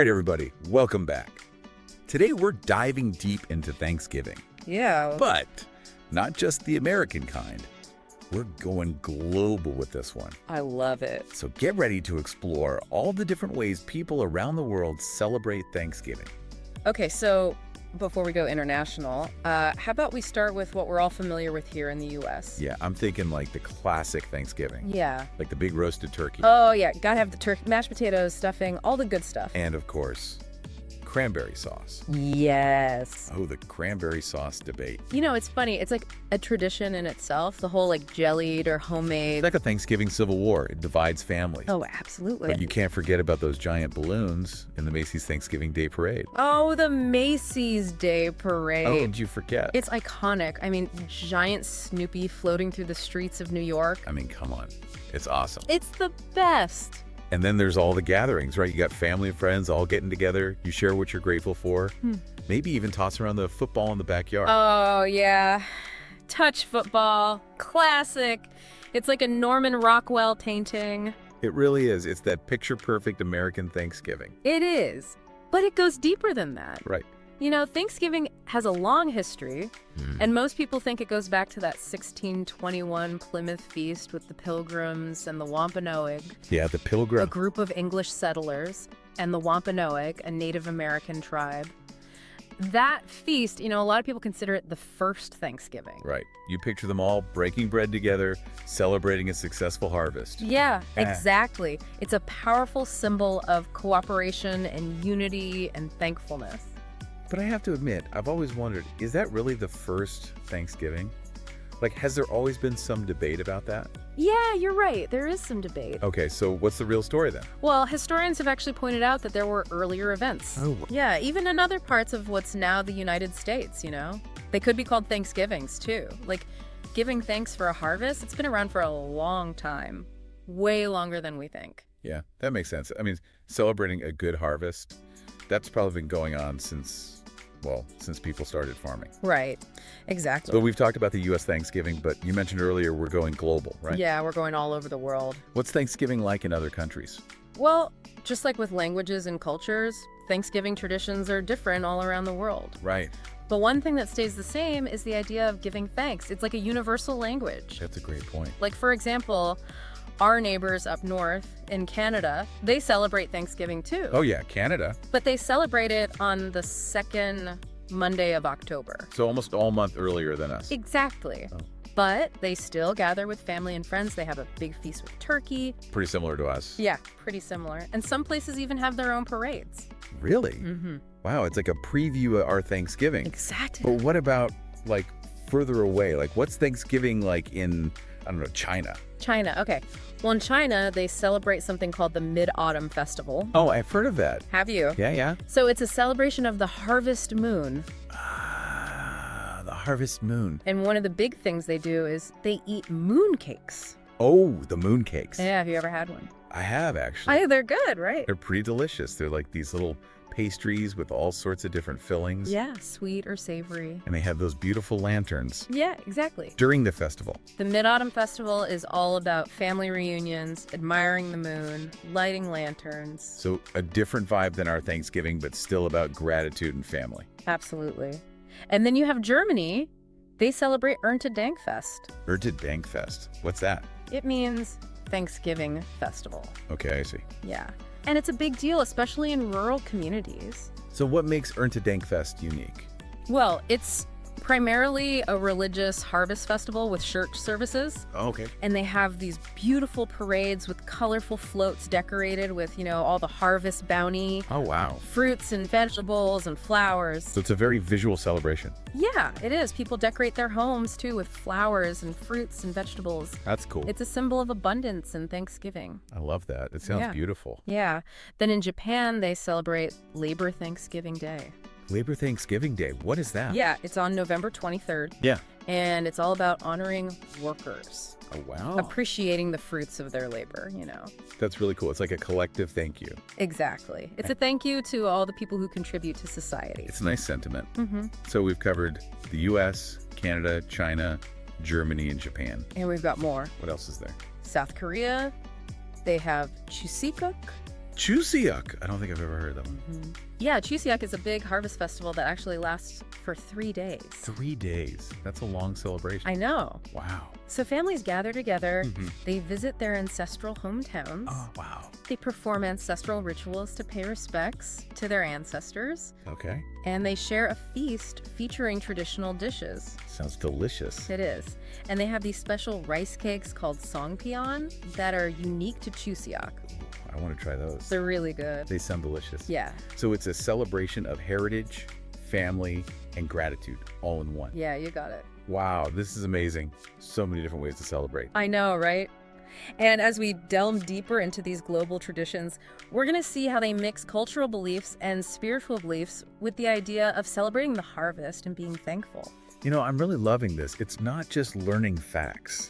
right, everybody, welcome back. Today we're diving deep into Thanksgiving, Yeah. but not just the American kind. We're going global with this one. I love it. So get ready to explore all the different ways people around the world celebrate Thanksgiving. Okay, so before we go international, how about we start with what we're all familiar with here in the U.S.? Yeah, I'm thinking like the classic Thanksgiving, Yeah. like the big roasted turkey. Oh, yeah. Gotta have the turkey, mashed potatoes, stuffing, all the good stuff. And of course, cranberry sauce. Yes. Oh, the cranberry sauce debate. You know, it's funny. It's like a tradition in itself, the whole like jellied or homemade. It's like a Thanksgiving civil war. It divides families. Oh, absolutely. But you can't forget about those giant balloons in the Macy's Thanksgiving Day Parade. Oh, the Macy's Day Parade. How did you forget? It's iconic. I mean, giant Snoopy floating through the streets of New York. I mean, come on. It's awesome. It's the best. And then there's all the gatherings, right? You got family and friends all getting together. You share what you're grateful for. Maybe even toss around the football in the backyard. Oh, yeah. Touch football. Classic. It's like a Norman Rockwell painting. It really is. It's that picture-perfect American Thanksgiving. It is. But it goes deeper than that. Right. You know, Thanksgiving has a long history, and most people think it goes back to that 1621 Plymouth feast with the Pilgrims and the Wampanoag, Yeah, the a Pilgrim. group of English settlers, and the Wampanoag, a Native American tribe. That feast, you know, a lot of people consider it the first Thanksgiving. Right. You picture them all breaking bread together, celebrating a successful harvest. Yeah, Ah. exactly. It's a powerful symbol of cooperation and unity and thankfulness. But I have to admit, I've always wondered, is that really the first Thanksgiving? Like, has there always been some debate about that? Yeah, you're right. There is some debate. Okay, so what's the real story then? Well, historians have actually pointed out that there were earlier events. Oh. Yeah, even in other parts of what's now the United States, you know? They could be called Thanksgivings, too. Like, giving thanks for a harvest, it's been around for a long time. Way longer than we think. Yeah, that makes sense. I mean, celebrating a good harvest, that's probably been going on since people started farming. Right. Exactly. So we've talked about the U.S. Thanksgiving, but you mentioned earlier we're going global, right? Yeah, we're going all over the world. What's Thanksgiving like in other countries? Well, just like with languages and cultures, Thanksgiving traditions are different all around the world. Right. But one thing that stays the same is the idea of giving thanks. It's like a universal language. That's a great point. Like, for example, our neighbors up north in Canada, they celebrate Thanksgiving too. Oh yeah, Canada. But they celebrate it on the second Monday of October. So almost all month earlier than us. Exactly. Oh. But they still gather with family and friends. They have a big feast with turkey. Pretty similar to us. Yeah, pretty similar. And some places even have their own parades. Really? Mm-hmm. Wow, it's like a preview of our Thanksgiving. Exactly. But what about like further away? Like what's Thanksgiving like in, I don't know, China? China, okay. Well, in China, they celebrate something called the Mid-Autumn Festival. Oh, I've heard of that. Have you? Yeah. So it's a celebration of the harvest moon. Ah, the harvest moon. And one of the big things they do is they eat moon cakes. Oh, the moon cakes. Yeah, have you ever had one? I have actually. Oh, they're good, right? They're pretty delicious. They're like these little pastries with all sorts of different fillings. Yeah, sweet or savory. And they have those beautiful lanterns Yeah, exactly. during the festival. The Mid-Autumn Festival is all about family reunions, admiring the moon, lighting lanterns. So a different vibe than our Thanksgiving, but still about gratitude and family. Absolutely. And then you have Germany. They celebrate Erntedankfest. Erntedankfest. What's that? It means Thanksgiving Festival. Okay, I see. Yeah. And it's a big deal, especially in rural communities. So what makes Erntedankfest unique? Well, it's primarily a religious harvest festival with church services. Oh, okay. And they have these beautiful parades with colorful floats decorated with, you know, all the harvest bounty, Oh, wow. fruits and vegetables and flowers. So it's a very visual celebration. Yeah, it is. People decorate their homes, too, with flowers and fruits and vegetables. That's cool. It's a symbol of abundance and Thanksgiving. I love that. It sounds Yeah. beautiful. Yeah. Then in Japan, they celebrate Labor Thanksgiving Day. Labor Thanksgiving Day. What is that? Yeah, it's on November 23rd. Yeah. And it's all about honoring workers, Oh, wow. appreciating the fruits of their labor, you know. That's really cool. It's like a collective thank you. Exactly. It's a thank you to all the people who contribute to society. It's a nice sentiment. Mm-hmm. So we've covered the U.S., Canada, China, Germany, and Japan. And we've got more. What else is there? South Korea, they have Chuseok. Chuseok. I don't think I've ever heard that one. Yeah, Chuseok is a big harvest festival that actually lasts for 3 days. 3 days. That's a long celebration. I know. Wow. So families gather together, they visit their ancestral hometowns, Oh, wow. they perform ancestral rituals to pay respects to their ancestors, Okay. and they share a feast featuring traditional dishes. Sounds delicious. It is. And they have these special rice cakes called songpyeon that are unique to Chuseok. I want to try those. They're really good. They sound delicious. Yeah. So it's a celebration of heritage, family, and gratitude all in one. Yeah, you got it. Wow, this is amazing. So many different ways to celebrate. I know, right? And as we delve deeper into these global traditions, we're going to see how they mix cultural beliefs and spiritual beliefs with the idea of celebrating the harvest and being thankful. You know, I'm really loving this. It's not just learning facts.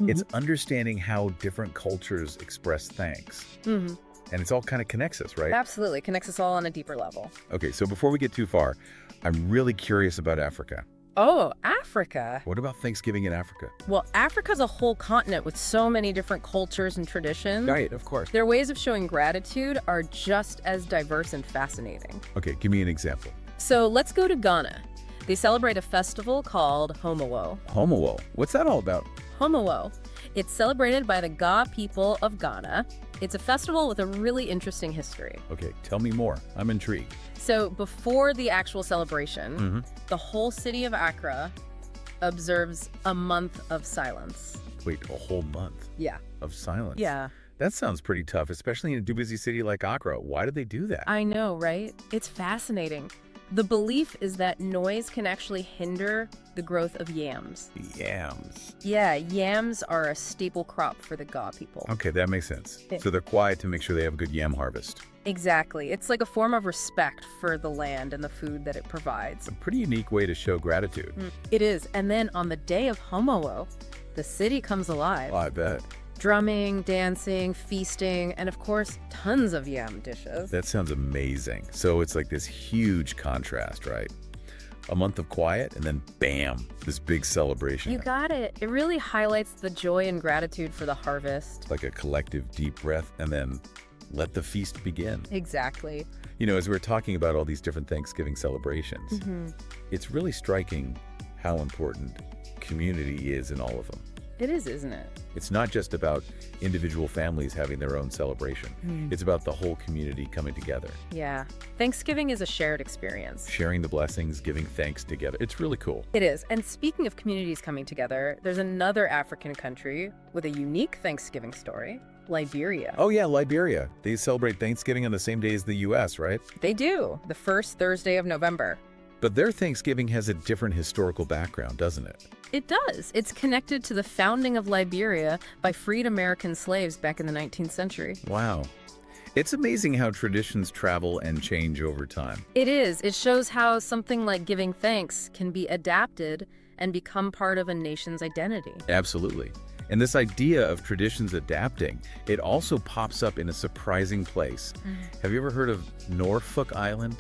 It's understanding how different cultures express thanks. And it's all kind of connects us, right? Absolutely. Connects us all on a deeper level. Okay, so before we get too far, I'm really curious about Africa. Oh, Africa. What about Thanksgiving in Africa? Well, Africa's a whole continent with so many different cultures and traditions. Right, of course. Their ways of showing gratitude are just as diverse and fascinating. Okay, give me an example. So let's go to Ghana. They celebrate a festival called Homowo. Homowo. What's that all about? Homowo. It's celebrated by the Ga people of Ghana. It's a festival with a really interesting history. Okay, tell me more. I'm intrigued. So before the actual celebration, the whole city of Accra observes a month of silence. Wait, a whole month Yeah. of silence? Yeah. That sounds pretty tough, especially in a busy city like Accra. Why did they do that? I know, right? It's fascinating. The belief is that noise can actually hinder the growth of yams. Yams. Yeah, yams are a staple crop for the Ga people. Okay, that makes sense. Yeah. So they're quiet to make sure they have a good yam harvest. Exactly. It's like a form of respect for the land and the food that it provides. A pretty unique way to show gratitude. It is. And then on the day of Homowo, the city comes alive. Oh, I bet. Drumming, dancing, feasting, and of course, tons of yam dishes. That sounds amazing. So it's like this huge contrast, right? A month of quiet and then bam, this big celebration. You got it. It really highlights the joy and gratitude for the harvest. Like a collective deep breath and then let the feast begin. Exactly. You know, as we're talking about all these different Thanksgiving celebrations, it's really striking how important community is in all of them. It is, isn't it? It's not just about individual families having their own celebration. It's about the whole community coming together, Yeah. Thanksgiving is a shared experience. sharing the blessings, giving thanks together. It's really cool. It is. And speaking of communities coming together, there's another African country with a unique Thanksgiving story, Liberia. Oh yeah, Liberia. They celebrate Thanksgiving on the same day as the U.S., right? They do, the first Thursday of November. But their Thanksgiving has a different historical background, doesn't it? It does. It's connected to the founding of Liberia by freed American slaves back in the 19th century. Wow. It's amazing how traditions travel and change over time. It is. It shows how something like giving thanks can be adapted and become part of a nation's identity. Absolutely. And this idea of traditions adapting, it also pops up in a surprising place. Have you ever heard of Norfolk Island?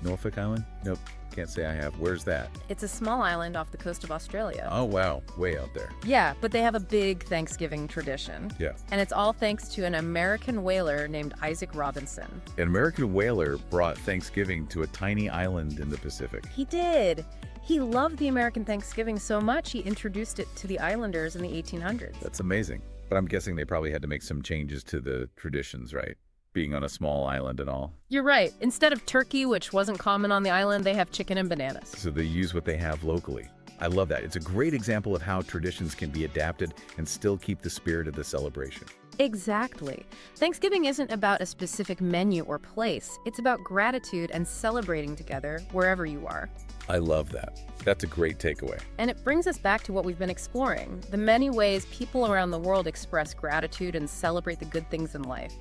Norfolk Island? Nope, can't say I have. Where's that? It's a small island off the coast of Australia. Oh, wow, way out there. Yeah, but they have a big Thanksgiving tradition. Yeah. And it's all thanks to an American whaler named Isaac Robinson. An American whaler brought Thanksgiving to a tiny island in the Pacific. He did. He loved the American Thanksgiving so much, he introduced it to the islanders in the 1800s. That's amazing. But I'm guessing they probably had to make some changes to the traditions, right? Being on a small island and all. You're right. Instead of turkey, which wasn't common on the island, they have chicken and bananas. So they use what they have locally. I love that. It's a great example of how traditions can be adapted and still keep the spirit of the celebration. Exactly. Thanksgiving isn't about a specific menu or place. It's about gratitude and celebrating together wherever you are. I love that. That's a great takeaway. And it brings us back to what we've been exploring, the many ways people around the world express gratitude and celebrate the good things in life.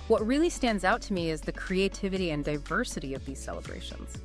What really stands out to me is the creativity and diversity of these celebrations.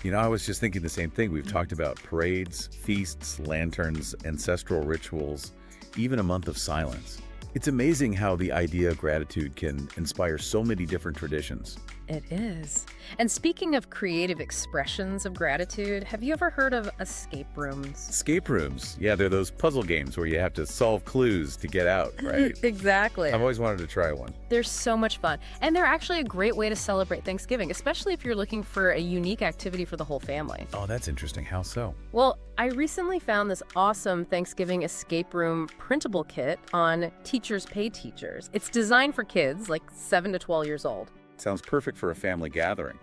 You know, I was just thinking the same thing. We've talked about parades, feasts, lanterns, ancestral rituals, even a month of silence. It's amazing how the idea of gratitude can inspire so many different traditions. It is. And speaking of creative expressions of gratitude, have you ever heard of escape rooms? Escape rooms. Yeah, they're those puzzle games where you have to solve clues to get out, right? Exactly. I've always wanted to try one. They're so much fun. And they're actually a great way to celebrate Thanksgiving, especially if you're looking for a unique activity for the whole family. Oh, that's interesting. How so? Well, I recently found this awesome Thanksgiving escape room printable kit on Teachers Pay Teachers. It's designed for kids like 7 to 12 years old. Sounds perfect for a family gathering.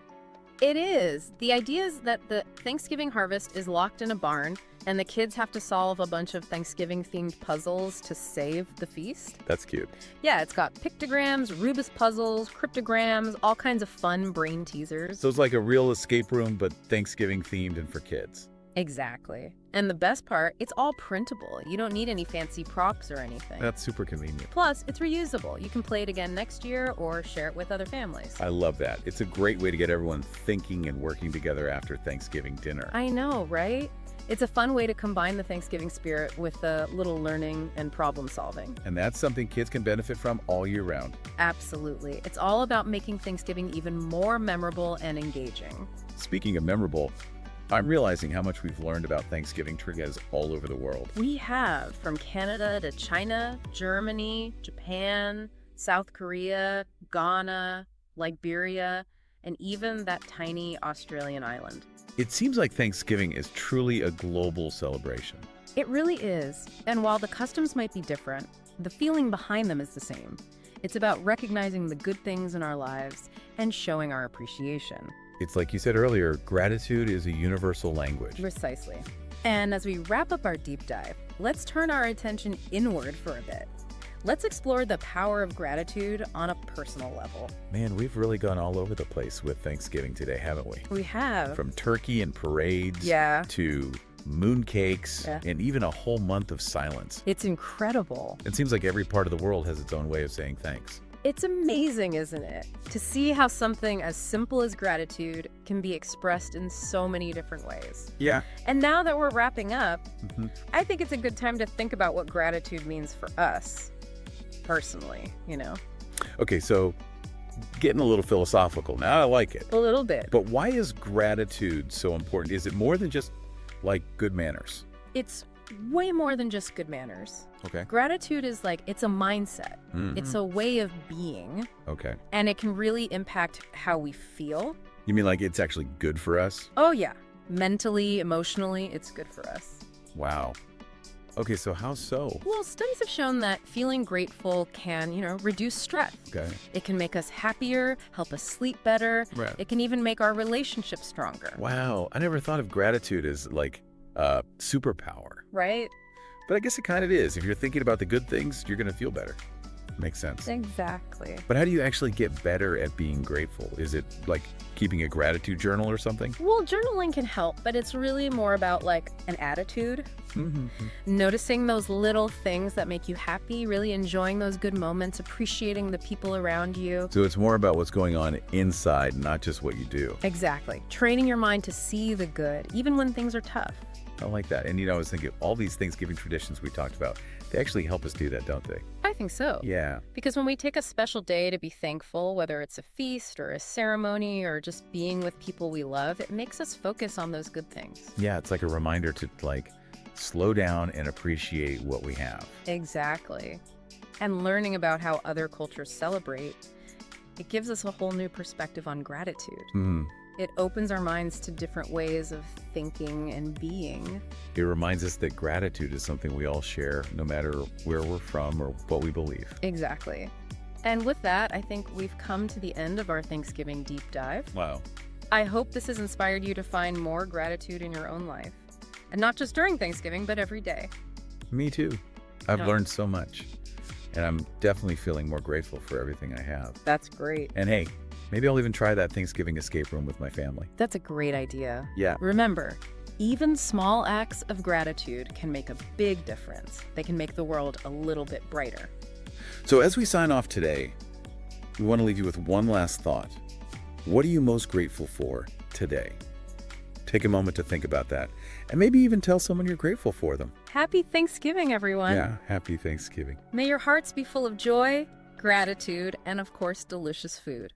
It is. The idea is that the Thanksgiving harvest is locked in a barn, and the kids have to solve a bunch of Thanksgiving-themed puzzles to save the feast. That's cute. Yeah, it's got pictograms, Rubik's puzzles, cryptograms, all kinds of fun brain teasers. So it's like a real escape room, but Thanksgiving themed and for kids. Exactly. And the best part, it's all printable. You don't need any fancy props or anything. That's super convenient. Plus, it's reusable. You can play it again next year or share it with other families. I love that. It's a great way to get everyone thinking and working together after Thanksgiving dinner. I know, right? It's a fun way to combine the Thanksgiving spirit with a little learning and problem solving. And that's something kids can benefit from all year round. Absolutely. It's all about making Thanksgiving even more memorable and engaging. Speaking of memorable, I'm realizing how much we've learned about Thanksgiving trivias all over the world. We have, from Canada to China, Germany, Japan, South Korea, Ghana, Liberia, and even that tiny Australian island. It seems like Thanksgiving is truly a global celebration. It really is. And while the customs might be different, the feeling behind them is the same. It's about recognizing the good things in our lives and showing our appreciation. It's like you said earlier, gratitude is a universal language. Precisely. And as we wrap up our deep dive, let's turn our attention inward for a bit. Let's explore the power of gratitude on a personal level. Man, we've really gone all over the place with Thanksgiving today, haven't we? We have. From turkey and parades to mooncakes and even a whole month of silence. It's incredible. It seems like every part of the world has its own way of saying thanks. It's amazing, isn't it? To see how something as simple as gratitude can be expressed in so many different ways. Yeah. And now that we're wrapping up, I think it's a good time to think about what gratitude means for us, personally, you know? Okay, so getting a little philosophical now. I like it. A little bit. But why is gratitude so important? Is it more than just like good manners? It's way more than just good manners. Okay. Gratitude is like, it's a mindset. It's a way of being. Okay. And it can really impact how we feel. You mean like it's actually good for us? Oh, yeah. Mentally, emotionally, it's good for us. Wow. Okay, so how so? Well, studies have shown that feeling grateful can, reduce stress. Okay. It can make us happier, help us sleep better. Right. It can even make our relationships stronger. Wow. I never thought of gratitude as like superpower. Right? But I guess it kind of is. If you're thinking about the good things, you're going to feel better. Makes sense. Exactly. But how do you actually get better at being grateful? Is it like keeping a gratitude journal or something? Well, journaling can help, but it's really more about like an attitude. Noticing those little things that make you happy, really enjoying those good moments, appreciating the people around you. So it's more about what's going on inside, not just what you do. Exactly. Training your mind to see the good, even when things are tough. I like that. And I was thinking all these Thanksgiving traditions we talked about, they actually help us do that, don't they? I think so. Yeah. Because when we take a special day to be thankful, whether it's a feast or a ceremony or just being with people we love, it makes us focus on those good things. Yeah, it's like a reminder to like slow down and appreciate what we have. Exactly. And learning about how other cultures celebrate, it gives us a whole new perspective on gratitude. It opens our minds to different ways of thinking and being. It reminds us that gratitude is something we all share, no matter where we're from or what we believe. Exactly. And with that, I think we've come to the end of our Thanksgiving deep dive. Wow. I hope this has inspired you to find more gratitude in your own life. And not just during Thanksgiving, but every day. Me too. I've learned so much. And I'm definitely feeling more grateful for everything I have. That's great. And hey, maybe I'll even try that Thanksgiving escape room with my family. That's a great idea. Yeah. Remember, even small acts of gratitude can make a big difference. They can make the world a little bit brighter. So as we sign off today, we want to leave you with one last thought. What are you most grateful for today? Take a moment to think about that. And maybe even tell someone you're grateful for them. Happy Thanksgiving, everyone. Yeah, happy Thanksgiving. May your hearts be full of joy, gratitude, and of course, delicious food.